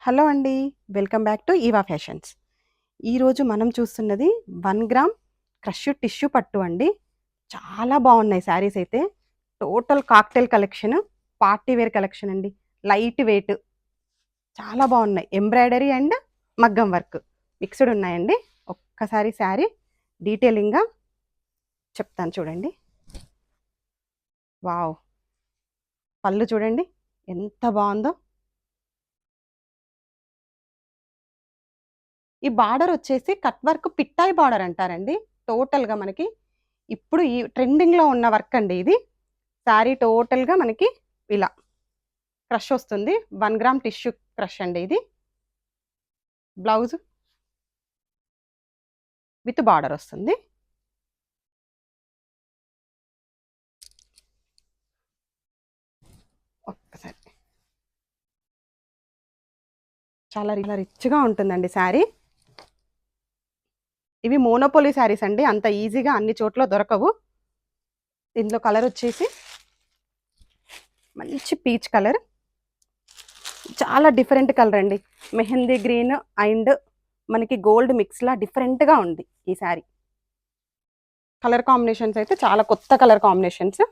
Hello అండి. Welcome back to Eva fashions. ఈరోజు మనం చూస్తున్నది 1 గ్రామ్ క్రష్ టిష్యూ పట్టు అండి. చాలా బాగున్నాయి శారీస్ అయితే. Total cocktail collection, party wear collection అండి. లైట్ వెయిట్ చాలా బాగున్నాయి. ఎంబ్రాయిడరీ అండ్ మగ్గం వర్క్ మిక్స్డ్ ఉన్నాయండి. ఒక్కసారి శారీ డీటెయిలింగ్గా చెప్తాను చూడండి. వావ్! పళ్ళు చూడండి ఎంత బాగుందో. ఈ బార్డర్ వచ్చేసి కట్ వర్క్ పిట్టాయి బార్డర్ అంటారండి. టోటల్‌గా మనకి ఇప్పుడు ఈ ట్రెండింగ్‌లో ఉన్న వర్క్ అండి ఇది. శారీ టోటల్‌గా మనకి ఇలా క్రష్ వస్తుంది. 1 గ్రామ్ టిష్యూ క్రష్ అండి ఇది. బ్లౌజ్ విత్ బార్డర్ వస్తుంది. ఒక్కసారి చాలా రిచ్‌గా ఉంటుందండి శారీ. ఇవి మోనోపోలీ శారీస్ అండి. అంత ఈజీగా అన్ని చోట్ల దొరకవు. ఇందులో కలర్ వచ్చేసి మంచి పీచ్ కలర్. చాలా డిఫరెంట్ కలర్ అండి. మెహందీ గ్రీన్ అండ్ మనకి గోల్డ్ మిక్స్‌లా డిఫరెంట్‌గా ఉంది ఈ శారీ. కలర్ కాంబినేషన్స్ అయితే చాలా కొత్త కలర్ కాంబినేషన్స్.